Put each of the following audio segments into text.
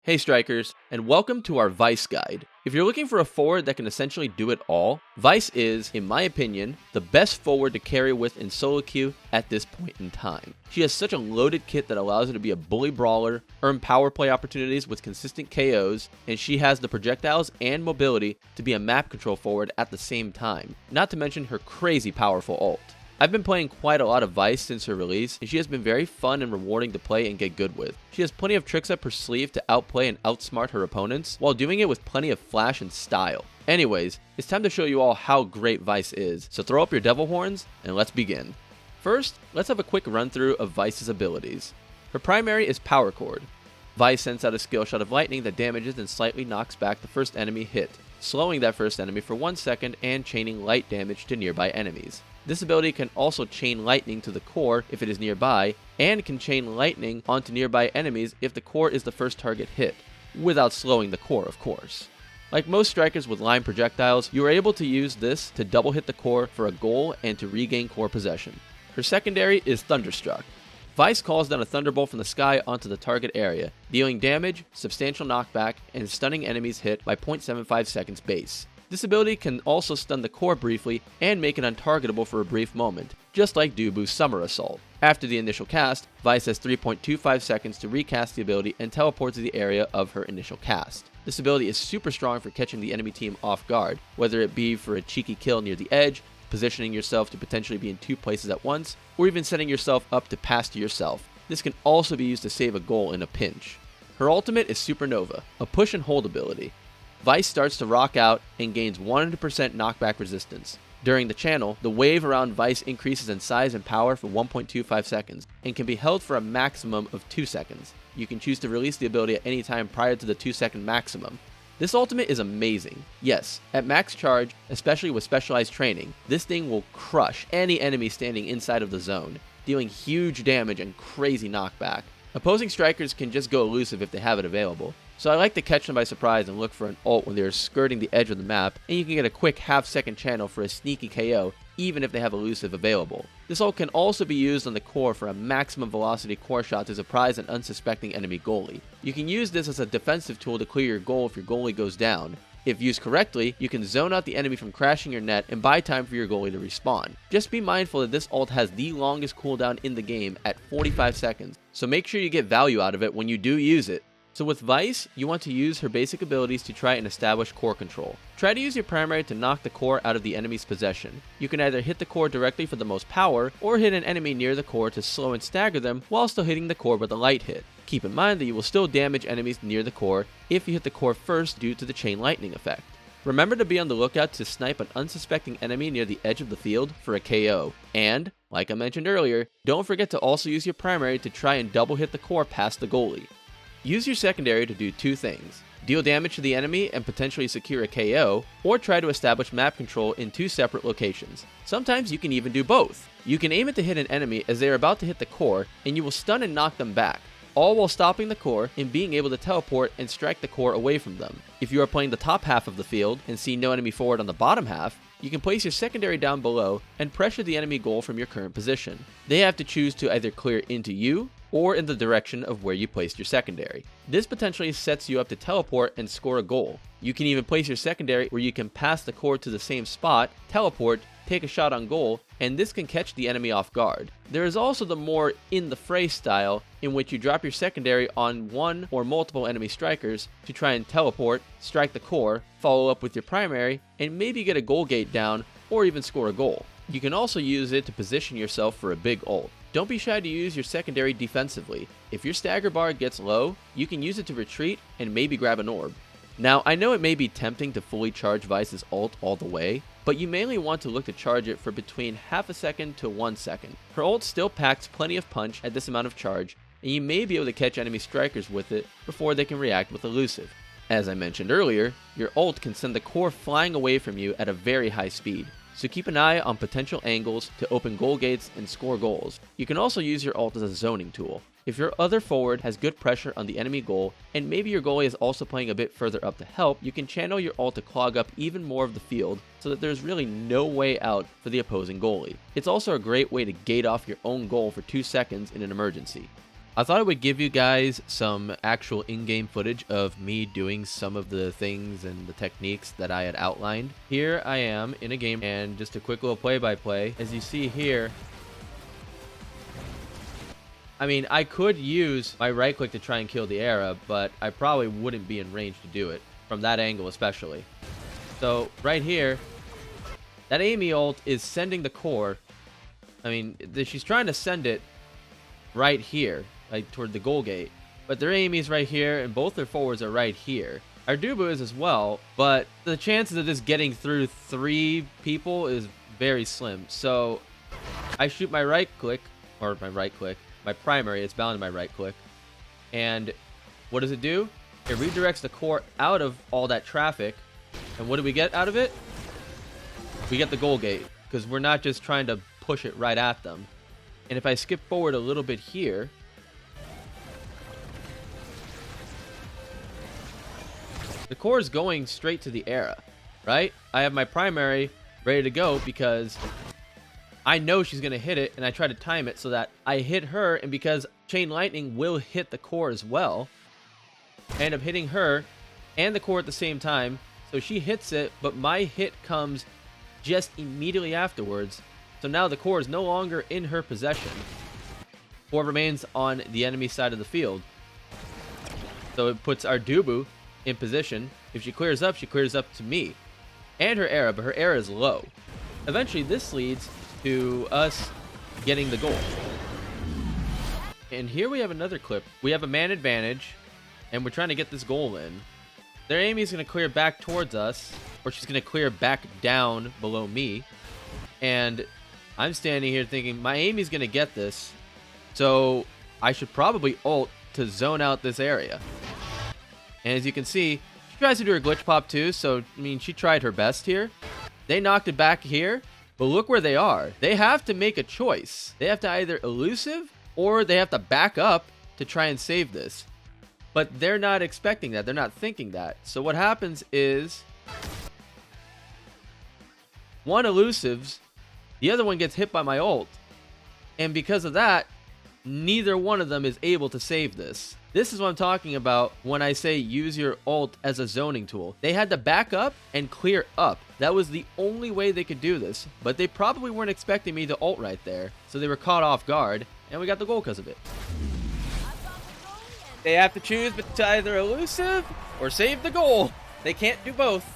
Hey Strikers, and welcome to our Vice Guide. If you're looking for a forward that can essentially do it all, Vice is, in my opinion, the best forward to carry with in solo queue at this point in time. She has such a loaded kit that allows her to be a bully brawler, earn power play opportunities with consistent KOs, and she has the projectiles and mobility to be a map control forward at the same time, not to mention her crazy powerful ult. I've been playing quite a lot of Vice since her release, and she has been very fun and rewarding to play and get good with. She has plenty of tricks up her sleeve to outplay and outsmart her opponents, while doing it with plenty of flash and style. Anyways, it's time to show you all how great Vice is, so throw up your devil horns, and let's begin. First, let's have a quick run through of Vice's abilities. Her primary is Power Chord. Vice sends out a skill shot of lightning that damages and slightly knocks back the first enemy hit, slowing that first enemy for 1 second and chaining light damage to nearby enemies. This ability can also chain lightning to the core if it is nearby, and can chain lightning onto nearby enemies if the core is the first target hit, without slowing the core of course. Like most strikers with line projectiles, you are able to use this to double hit the core for a goal and to regain core possession. Her secondary is Thunderstruck. Vice calls down a thunderbolt from the sky onto the target area, dealing damage, substantial knockback, and stunning enemies hit by 0.75 seconds base. This ability can also stun the core briefly and make it untargetable for a brief moment, just like Dubu's Summer Assault. After the initial cast, Vice has 3.25 seconds to recast the ability and teleport to the area of her initial cast. This ability is super strong for catching the enemy team off guard, whether it be for a cheeky kill near the edge, positioning yourself to potentially be in 2 places at once, or even setting yourself up to pass to yourself. This can also be used to save a goal in a pinch. Her ultimate is Supernova, a push and hold ability. Vice starts to rock out and gains 100% knockback resistance. During the channel, the wave around Vice increases in size and power for 1.25 seconds, and can be held for a maximum of 2 seconds. You can choose to release the ability at any time prior to the 2-second maximum. This ultimate is amazing. Yes, at max charge, especially with specialized training, this thing will crush any enemy standing inside of the zone, dealing huge damage and crazy knockback. Opposing strikers can just go elusive if they have it available, so I like to catch them by surprise and look for an ult when they're skirting the edge of the map, and you can get a quick half-second channel for a sneaky KO even if they have elusive available. This ult can also be used on the core for a maximum velocity core shot to surprise an unsuspecting enemy goalie. You can use this as a defensive tool to clear your goal if your goalie goes down. If used correctly, you can zone out the enemy from crashing your net and buy time for your goalie to respawn. Just be mindful that this ult has the longest cooldown in the game at 45 seconds, so make sure you get value out of it when you do use it. So with Vice, you want to use her basic abilities to try and establish core control. Try to use your primary to knock the core out of the enemy's possession. You can either hit the core directly for the most power, or hit an enemy near the core to slow and stagger them while still hitting the core with a light hit. Keep in mind that you will still damage enemies near the core if you hit the core first due to the chain lightning effect. Remember to be on the lookout to snipe an unsuspecting enemy near the edge of the field for a KO. And, like I mentioned earlier, don't forget to also use your primary to try and double hit the core past the goalie. Use your secondary to do 2 things: deal damage to the enemy and potentially secure a KO, or try to establish map control in 2 separate locations. Sometimes you can even do both. You can aim it to hit an enemy as they are about to hit the core, and you will stun and knock them back, all while stopping the core and being able to teleport and strike the core away from them. If you are playing the top half of the field and see no enemy forward on the bottom half, you can place your secondary down below and pressure the enemy goal from your current position. They have to choose to either clear into you or in the direction of where you placed your secondary. This potentially sets you up to teleport and score a goal. You can even place your secondary where you can pass the core to the same spot, teleport, take a shot on goal, and this can catch the enemy off guard. There is also the more in the fray style, in which you drop your secondary on one or multiple enemy strikers to try and teleport, strike the core, follow up with your primary, and maybe get a goal gate down or even score a goal. You can also use it to position yourself for a big ult. Don't be shy to use your secondary defensively. If your stagger bar gets low, you can use it to retreat and maybe grab an orb. Now, I know it may be tempting to fully charge Vice's ult all the way, but you mainly want to look to charge it for between half a second to 1 second. Her ult still packs plenty of punch at this amount of charge, and you may be able to catch enemy strikers with it before they can react with elusive. As I mentioned earlier, your ult can send the core flying away from you at a very high speed, so keep an eye on potential angles to open goal gates and score goals. You can also use your ult as a zoning tool. If your other forward has good pressure on the enemy goal, and maybe your goalie is also playing a bit further up to help, you can channel your ult to clog up even more of the field so that there's really no way out for the opposing goalie. It's also a great way to gate off your own goal for 2 seconds in an emergency. I thought I would give you guys some actual in-game footage of me doing some of the things and the techniques that I had outlined. Here I am in a game, and just a quick little play-by-play. As you see here, I mean, I could use my right click to try and kill the Era, but I probably wouldn't be in range to do it, from that angle especially. So right here, that Amy ult is sending the core. I mean, she's trying to send it right here, like toward the goal gate. But their Amy's right here, and both their forwards are right here. Our Dubu is as well, but the chances of this getting through 3 people is very slim. So I shoot my right click, or my primary, it's bound to my right click. And what does it do? It redirects the core out of all that traffic. And what do we get out of it? We get the goal gate, because we're not just trying to push it right at them. And if I skip forward a little bit here, the core is going straight to the Era, right? I have my primary ready to go because I know she's going to hit it, and I try to time it so that I hit her, and because Chain Lightning will hit the core as well, I end up hitting her and the core at the same time. So she hits it, but my hit comes just immediately afterwards. So now the core is no longer in her possession. Core remains on the enemy side of the field. So it puts our Dubu in position. If she clears up to me and her Era, but her Era is low. Eventually this leads to us getting the goal. And here we have another clip. We have a man advantage, and we're trying to get this goal in. Their Amy's going to clear back towards us, or she's going to clear back down below me. And I'm standing here thinking, my Amy's going to get this, so I should probably ult to zone out this area. And as you can see, she tries to do her glitch pop too, so, I mean, she tried her best here. They knocked it back here, but look where they are. They have to make a choice. They have to either elusive, or they have to back up to try and save this. But they're not expecting that. They're not thinking that. So what happens is one elusives, the other one gets hit by my ult. And because of that, neither one of them is able to save this. This is what I'm talking about when I say use your ult as a zoning tool. They had to back up and clear up. That was the only way they could do this. But they probably weren't expecting me to ult right there. So they were caught off guard. And we got the goal because of it. They have to choose to either elusive or save the goal. They can't do both.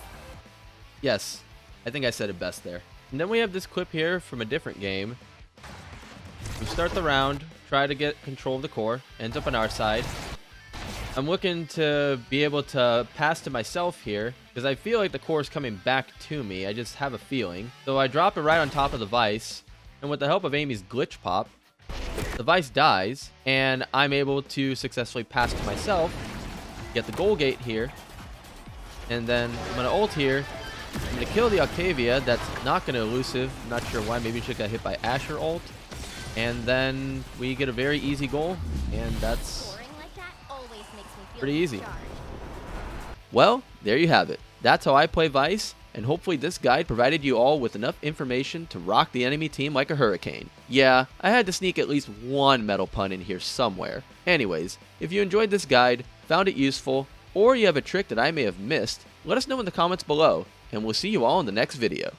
Yes, I think I said it best there. And then we have this clip here from a different game. We start the round, try to get control of the core, ends up on our side. I'm looking to be able to pass to myself here because I feel like the core is coming back to me. I just have a feeling. So I drop it right on top of the Vice, and with the help of Amy's glitch pop, the Vice dies, and I'm able to successfully pass to myself, get the goal gate here, and then I'm going to ult here. I'm going to kill the Octavia. That's not going to elusive. I'm not sure why. Maybe she got hit by Asher ult. And then we get a very easy goal, and that's pretty easy. Well, there you have it. That's how I play Vice. And hopefully this guide provided you all with enough information to rock the enemy team like a hurricane. Yeah, I had to sneak at least one metal pun in here somewhere. Anyways, if you enjoyed this guide, found it useful, or you have a trick that I may have missed, let us know in the comments below, and we'll see you all in the next video.